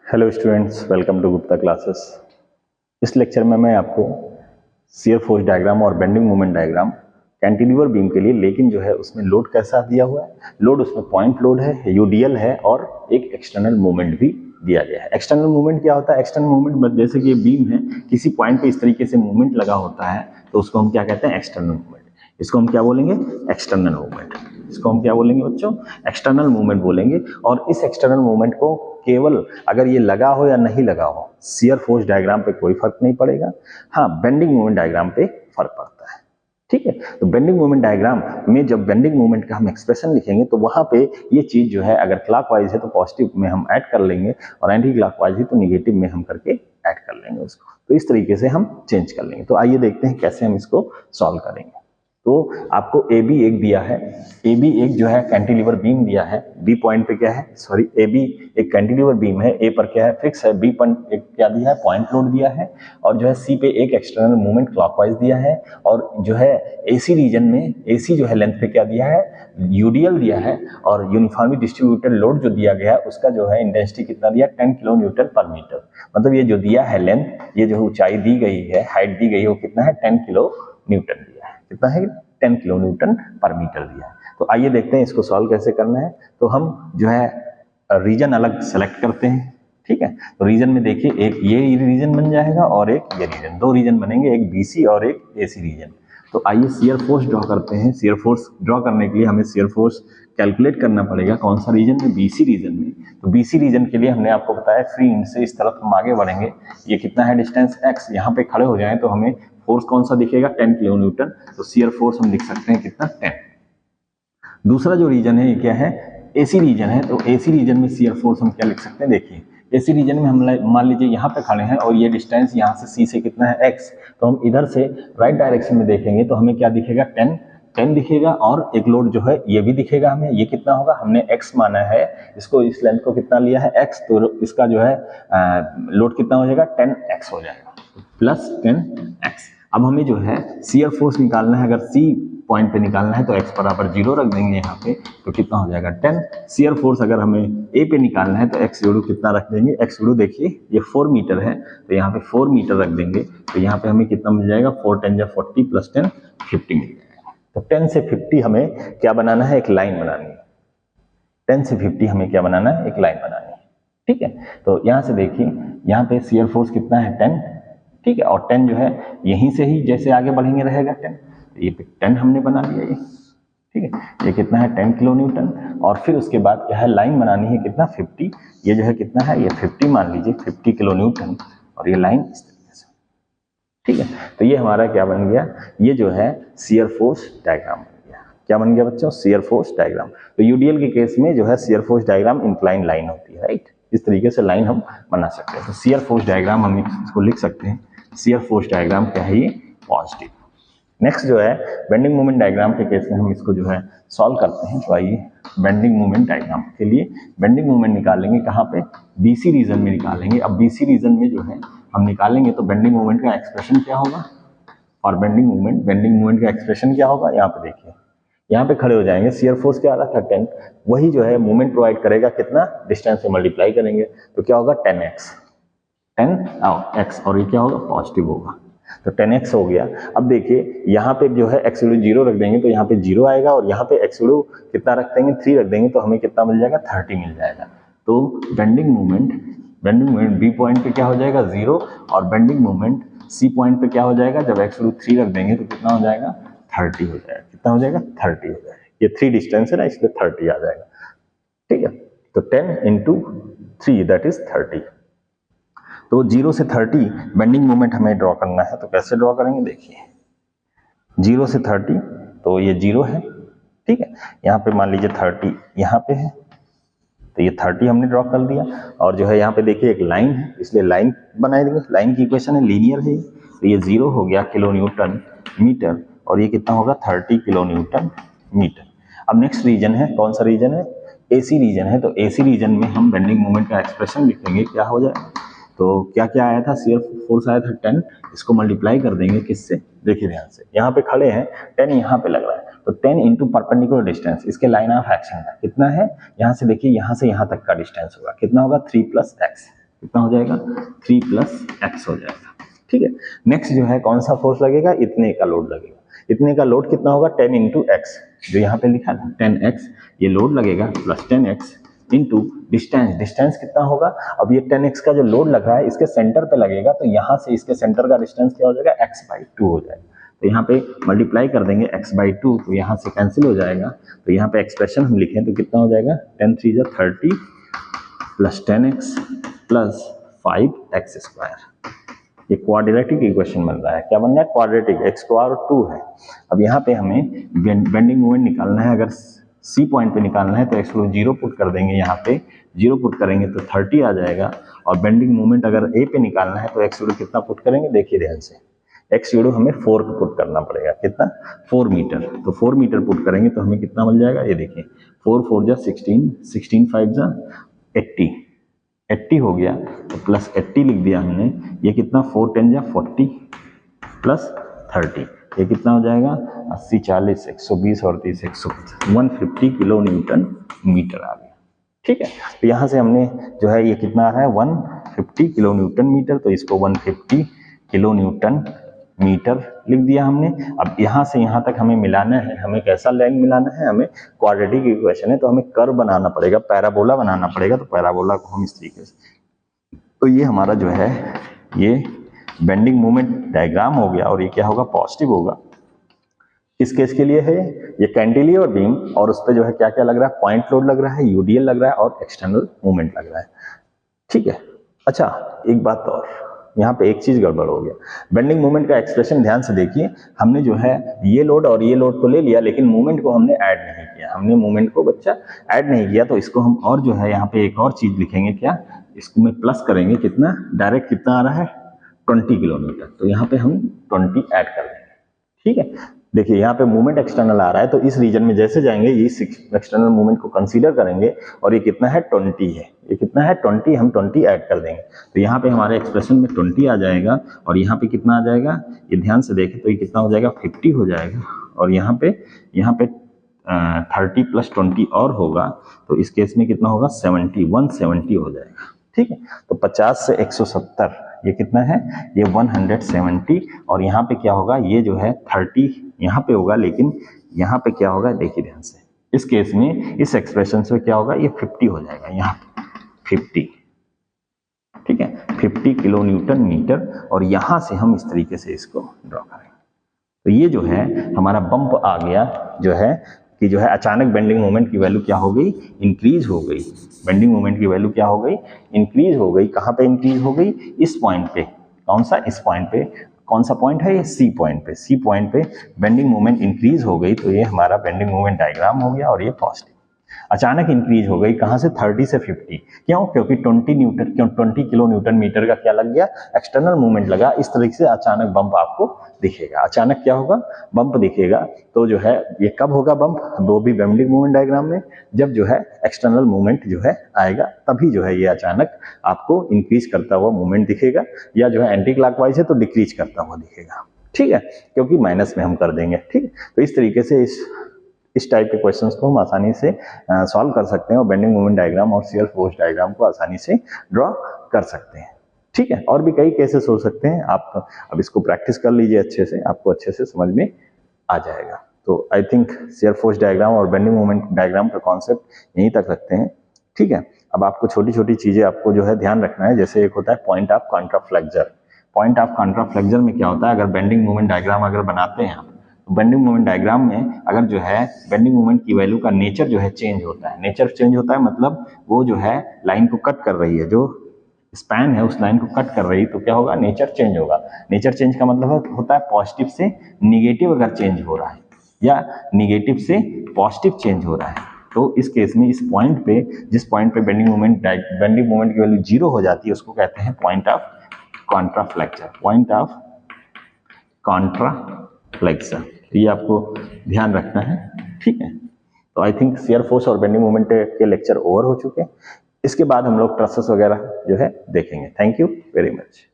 Hello students, welcome to Gupta classes. इस lecture में मैं आपको शियर फोर्स डायग्राम और bending moment diagram cantilever beam के लिए, लेकिन जो है उसमें लोड कैसा दिया हुआ है। लोड उसमें पॉइंट लोड है, यूडीएल है और एक एक्सटर्नल मूवमेंट भी दिया गया है। एक्सटर्नल मूवमेंट क्या होता है? एक्सटर्नल मूवमेंट जैसे कि बीम है, किसी पॉइंट पे इस तरीके से मूवमेंट लगा होता है तो उसको हम क्या कहते हैं? External movement. इसको हम क्या बोलेंगे? External movement. इसको हम क्या बोलेंगे बच्चों? एक्सटर्नल मूवमेंट बोलेंगे। और इस एक्सटर्नल मूवमेंट को केवल अगर ये लगा हो या नहीं लगा हो, शियर फोर्स डायग्राम पे कोई फर्क नहीं पड़ेगा। हाँ, बेंडिंग मोमेंट डायग्राम पे फर्क पड़ता है। ठीक है, तो बेंडिंग मोमेंट डायग्राम में जब बेंडिंग मोमेंट का हम एक्सप्रेशन लिखेंगे तो वहां पे ये चीज जो है, अगर क्लॉकवाइज है तो पॉजिटिव में हम ऐड कर लेंगे और एंटी क्लॉकवाइज है तो निगेटिव में हम करके ऐड कर लेंगे उसको। तो इस तरीके से हम चेंज कर लेंगे। तो आइए देखते हैं कैसे हम इसको सॉल्व करेंगे। तो आपको ए बी एक दिया है, ए बी एक जो है कैंटिलीवर बीम दिया है। बी पॉइंट पे क्या है? सॉरी, ए बी एक कैंटिलीवर बीम है। ए पर क्या है? फिक्स है। बी पॉइंट एक क्या दिया है? पॉइंट लोड दिया है। और जो है सी पे एक एक्सटर्नल मूवमेंट क्लॉकवाइज दिया है। और जो है एसी रीजन में, एसी जो है लेंथ पे क्या दिया है? यूडीएल दिया है। और यूनिफॉर्मली डिस्ट्रीब्यूटेड लोड जो दिया गया है उसका जो है इंटेंसिटी कितना दिया? 10 किलो न्यूटन पर मीटर। मतलब ये जो दिया है लेंथ, ये जो ऊंचाई दी गई है, हाइट दी गई है, वो कितना है? 10 किलो न्यूटन दिया है। कितना है? 10 किलो न्यूटन पर मीटर दिया है। तो आइए देखते हैं इसको सॉल्व कैसे करना है। तो हम जो है रीजन अलग सेलेक्ट करते हैं। ठीक है, तो रीजन में देखिए, एक ये रीजन बन जाएगा और एक ये रीजन, दो रीजन बनेंगे, एक बीसी और एक एसी रीजन। तो आइए शियर फोर्स ड्रॉ करते हैं। शियर फोर्स ड्रॉ करने के लिए हमें शियर फोर्स कैलकुलेट करना पड़ेगा। कौन सा रीजन में? बीसी रीजन में। तो बीसी रीजन के लिए हमने आपको बताया फ्री इंड से इस तरफ हम आगे बढ़ेंगे। ये कितना है डिस्टेंस? एक्स। यहाँ पे खड़े हो जाए तो हमें फोर्स कौन सा दिखेगा? 10 किलो न्यूटन। तो शियर फोर्स हम लिख सकते हैं कितना? 10। दूसरा जो रीजन है ये क्या है? एसी रीजन है। तो एसी रीजन में शियर फोर्स हम क्या लिख सकते हैं? देखिए, एसी रीजन में हम मान लीजिए यहाँ पे खड़े हैं और ये डिस्टेंस यहाँ से सी से कितना है? एक्स। तो हम इधर से राइट डायरेक्शन में देखेंगे तो हमें क्या दिखेगा? 10 दिखेगा। और एक लोड जो है ये भी दिखेगा हमें। ये कितना होगा? हमने एक्स माना है इसको, इस लेंथ को कितना लिया है? एक्स। तो इसका जो है लोड कितना हो जाएगा? 10x हो जाएगा, प्लस 10x। अब हमें जो है शियर फोर्स निकालना है। अगर सी पॉइंट पे निकालना है तो x बराबर 0 रख देंगे यहाँ पे, तो कितना हो जाएगा? 10। शियर फोर्स अगर हमें ए पे निकालना है तो x जोड़ू कितना रख देंगे? x जोड़ू देखिए ये 4 मीटर है तो यहाँ पे 4 मीटर रख देंगे। तो यहाँ पे हमें कितना मिल जाएगा? 4 10 जा 40 प्लस 10 50 मिल जाएगा। तो 10 से 50 हमें क्या बनाना है? एक लाइन बनानी है। 10 से 50 हमें क्या बनाना है? एक लाइन बनानी है। ठीक है, तो यहाँ से देखिए, यहाँ पे शियर फोर्स कितना है? 10। ठीक है, और 10 जो है यहीं से ही जैसे आगे बढ़ेंगे रहेगा 10। तो ये 10 हमने बना लिया ये। ठीक है, ये कितना है? 10 किलो न्यूटन। और फिर उसके बाद क्या है? लाइन बनानी है कितना? 50। ये जो है कितना है? ये 50 मान लीजिए, 50 किलो न्यूटन। और ये लाइन इस तरीके से। ठीक है, तो ये हमारा क्या बन गया? ये जो है शियर फोर्स डायग्राम बन गया। क्या बन गया बच्चों? Shear force diagram. तो यूडीएल के केस में जो है shear force diagram incline line होती है, राइट। इस तरीके से लाइन हम बना सकते हैं। तो शियर फोर्स डायग्राम हम इसको लिख सकते हैं। शियर फोर्स डायग्राम क्या है? ये पॉजिटिव। नेक्स्ट जो है बेंडिंग मोमेंट डायग्राम के केस में हम इसको जो है सॉल्व करते हैं। तो आइए बेंडिंग मोमेंट डायग्राम के लिए बेंडिंग मोमेंट निकालेंगे कहाँ पे? बीसी रीजन में निकालेंगे। अब बीसी रीजन में जो है हम निकालेंगे तो बेंडिंग मोमेंट का एक्सप्रेशन क्या होगा? और बेंडिंग मोमेंट का एक्सप्रेशन क्या होगा? यहाँ पे देखिए, यहाँ पे खड़े हो जाएंगे। शियर फोर्स क्या आ रहा था? 10। वही जो है मोमेंट प्रोवाइड करेगा कितना? डिस्टेंस से मल्टीप्लाई करेंगे तो क्या होगा? 10x। 10x और ये क्या होगा? पॉजिटिव होगा। तो 10x हो गया। अब देखिए यहाँ पे जो है x वैल्यू 0 रख देंगे तो यहाँ पे 0 आएगा, और यहाँ पे x वैल्यू कितना रख देंगे? 3 रख देंगे तो हमें कितना मिल जाएगा? 30 मिल जाएगा। तो बेंडिंग मोमेंट बी पॉइंट पे क्या हो जाएगा? 0। और बेंडिंग मोमेंट सी पॉइंट पे क्या हो जाएगा? जब x वैल्यू 3 रख देंगे तो कितना हो जाएगा? 30 हो जाएगा। कितना हो जाएगा? 30 हो जाएगा। ये 3 डिस्टेंस है ना, इसलिए 30 आ जाएगा। ठीक है, तो 10 into 3 दैट इज 30। तो 0 से 30 बेंडिंग मोमेंट हमें ड्रॉ करना है। तो कैसे ड्रॉ करेंगे? देखिए, 0 से 30 तो ये 0 है। ठीक है, यहाँ पे मान लीजिए 30 यहाँ पे है तो ये 30 हमने ड्रॉ कर दिया। और जो है यहाँ पे देखिए एक लाइन है, इसलिए लाइन बना देंगे। लाइन की इक्वेशन है लीनियर है। तो ये 0 हो गया किलो न्यूटन मीटर, और ये कितना होगा? 30 किलो न्यूटन मीटर। अब नेक्स्ट रीजन है, कौन सा रीजन है? एसी रीजन है। तो एसी रीजन में हम बेंडिंग मोमेंट का एक्सप्रेशन लिखेंगे। क्या हो जाए? तो क्या क्या आया था? शियर फोर्स आया था 10। इसको मल्टीप्लाई कर देंगे किससे? देखिए ध्यान से, यहाँ पे खड़े हैं, 10 यहाँ पे लग रहा है तो 10 इंटू परपेंडिकुलर डिस्टेंस, इसके लाइन ऑफ एक्शन का कितना है? यहाँ से देखिए, यहाँ से यहाँ तक का डिस्टेंस होगा कितना होगा? 3 + x। कितना हो जाएगा 3 + x हो जाएगा। ठीक है, नेक्स्ट जो है कौन सा फोर्स लगेगा, इतने का लोड लगेगा। इतने का लोड कितना होगा 10 × x, जो यहाँ पे लिखा है 10x, ये लोड लगेगा plus 10x into distance. Distance कितना होगा, अब ये 10x का जो लोड लग रहा है इसके सेंटर पे लगेगा, तो यहाँ से इसके सेंटर का डिस्टेंस क्या हो जाएगा x/2 हो जाएगा। तो यहाँ पे मल्टीप्लाई कर देंगे x/2, तो यहाँ से कैंसिल हो जाएगा। तो यहाँ पे एक्सप्रेशन हम लिखें तो कितना हो जाएगा 10 × 3 = 30 प्लस 10x प्लस 5x²। ये क्वाड्रेटिक इक्वेशन बन रहा है। क्या बन रहा है, क्वाड्रेटिक, x² और 2 है। अब यहाँ पे हमें बेंडिंग मोमेंट निकालना है, अगर सी पॉइंट पे निकालना है तो x को 0 पुट कर देंगे, यहाँ पे 0 पुट करेंगे तो 30 आ जाएगा। और बेंडिंग मोमेंट अगर ए पे निकालना है तो x कितना पुट करेंगे, देखिए ध्यान से, x हमें 4 को पुट करना पड़ेगा, कितना 4 मीटर। तो 4 मीटर पुट करेंगे तो हमें कितना मिल जाएगा, ये देखिए 4 × 4 = 16, 16 × 5 = 80, 80 हो गया। तो प्लस 80 लिख दिया हमने। ये कितना 4 × 10 = 40 प्लस 30, ये कितना हो जाएगा 80, 40, 120 और 30, 150 किलो न्यूटन मीटर आ गया। ठीक है, तो यहाँ से हमने जो है ये कितना आ रहा है 150 किलो न्यूटन मीटर, तो इसको 150 किलो न्यूटन मीटर लिख दिया हमने। अब यहाँ से यहाँ तक हमें मिलाना है, हमें कैसा लेंथ मिलाना है, हमें क्वाड्रेटिक इक्वेशन है तो हमें कर्व बनाना पड़ेगा, पैराबोला बनाना पड़ेगा। तो पैराबोला को हम इस तरीके से, तो ये हमारा जो है ये बेंडिंग मोमेंट डायग्राम हो गया, और ये क्या होगा, पॉजिटिव होगा। किस केस के लिए है, ये कैंटिलीवर बीम, और उस पर जो है क्या क्या लग रहा है, पॉइंट लोड लग रहा है, यूडीएल लग रहा है और एक्सटर्नल मूवमेंट लग रहा है। ठीक है, अच्छा एक बात और, यहाँ पे एक चीज गड़बड़ हो गया। बेंडिंग मोमेंट का एक्सप्रेशन ध्यान से देखिए, हमने जो है ये लोड और ये लोड तो ले लिया, लेकिन मूवमेंट को हमने ऐड नहीं किया, हमने मूवमेंट को बच्चा ऐड नहीं किया। तो इसको हम और जो है यहाँ पे एक और चीज लिखेंगे, क्या, इसको में प्लस करेंगे, कितना डायरेक्ट कितना आ रहा है 20 किलो न्यूटन, तो यहाँ पे हम 20 ऐड कर देंगे। ठीक है, देखिए यहाँ पे मूवमेंट एक्सटर्नल आ रहा है, तो इस रीजन में जैसे जाएंगे ये एक्सटर्नल मूवमेंट को कंसीडर करेंगे, और ये कितना है 20 है, ये कितना है 20, हम 20 ऐड कर देंगे। तो यहाँ पे हमारे एक्सप्रेशन में 20 आ जाएगा, और यहाँ पे कितना आ जाएगा, ये ध्यान से देखें तो ये कितना हो जाएगा 50 हो जाएगा, और यहाँ पे 30 + 20 और होगा, तो इस केस में कितना होगा 170 हो जाएगा। ठीक है, तो 50 से 170 ये कितना है, ये 170, और यहाँ पे क्या होगा, ये जो है 30 यहाँ पे होगा, लेकिन यहाँ पे क्या होगा, देखिए ध्यान से, इस केस में इस एक्सप्रेशन से क्या होगा, ये 50 हो जाएगा, यहाँ 50। ठीक है, 50 किलो न्यूटन मीटर, और यहाँ से हम इस तरीके से इसको ड्रॉ करेंगे। तो ये जो है हमारा बम्प आ गया, जो है कि जो है अचानक बेंडिंग मोमेंट की वैल्यू क्या हो गई, इंक्रीज हो गई। बेंडिंग मोमेंट की वैल्यू क्या हो गई, इंक्रीज हो गई। कहाँ पे इंक्रीज हो गई, इस पॉइंट पे। कौन सा, इस पॉइंट पे। कौन सा पॉइंट है, ये सी पॉइंट पे। सी पॉइंट पे बेंडिंग मोमेंट इंक्रीज हो गई, तो ये हमारा बेंडिंग मोमेंट डायग्राम हो गया, और ये पॉजिटिव। अचानक इंक्रीज हो गई, कहां से 30 से 50, क्यों, क्योंकि 20 किलो न्यूटन मीटर का क्या लग गया, एक्सटर्नल मूवमेंट लगा। इस तरीके से अचानक बम्प आपको दिखेगा। अचानक क्या होगा, बम्प दिखेगा। तो जो है ये कब होगा बम्प, वो भी बेंडिंग मूवमेंट डायग्राम में, जब जो है एक्सटर्नल मूवमेंट जो है आएगा, तभी जो है ये अचानक आपको इंक्रीज करता हुआ मूवमेंट दिखेगा, या जो है एंटी क्लॉकवाइज है तो डिक्रीज करता हुआ दिखेगा। ठीक है, क्योंकि माइनस में हम कर देंगे। ठीक है, तो इस तरीके से इस टाइप के क्वेश्चंस को हम आसानी से सॉल्व कर सकते हैं, और बेंडिंग मोमेंट डायग्राम और शियर फोर्स डायग्राम को आसानी से ड्रॉ कर सकते हैं। ठीक है, और भी कई केसेस हो सकते हैं। आप अब इसको प्रैक्टिस कर लीजिए अच्छे से, आपको अच्छे से समझ में आ जाएगा। तो I think shear force diagram और बेंडिंग मोमेंट डायग्राम का कॉन्सेप्ट यहीं तक रखते हैं। ठीक है, अब आपको छोटी छोटी चीजें आपको जो है ध्यान रखना है। जैसे एक होता है पॉइंट ऑफ कॉन्ट्राफ्लेक्सर। पॉइंट ऑफ कॉन्ट्राफ्लेक्सर में क्या होता है, अगर बेंडिंग मोमेंट डायग्राम अगर बनाते हैं आप, बेंडिंग मोमेंट डायग्राम में अगर जो है बेंडिंग मोमेंट की वैल्यू का नेचर जो है चेंज होता है। नेचर चेंज होता है मतलब वो जो है लाइन को कट कर रही है, जो स्पैन है उस लाइन को कट कर रही है, तो क्या होगा, नेचर चेंज होगा। नेचर चेंज का मतलब होता है पॉजिटिव से निगेटिव अगर चेंज हो रहा है, या निगेटिव से पॉजिटिव चेंज हो रहा है, तो इस केस में इस पॉइंट पे, जिस पॉइंट पे बेंडिंग मोमेंट की वैल्यू 0 हो जाती है, उसको कहते हैं पॉइंट ऑफ कॉन्ट्राफ्लेक्सर। पॉइंट ऑफ कॉन्ट्राफ्लेक्सर, ये आपको ध्यान रखना है। ठीक है, तो आई थिंक शियर फोर्स और बेंडिंग मोमेंट के लेक्चर ओवर हो चुके हैं। इसके बाद हम लोग ट्रसेस वगैरह जो है देखेंगे। Thank you very much.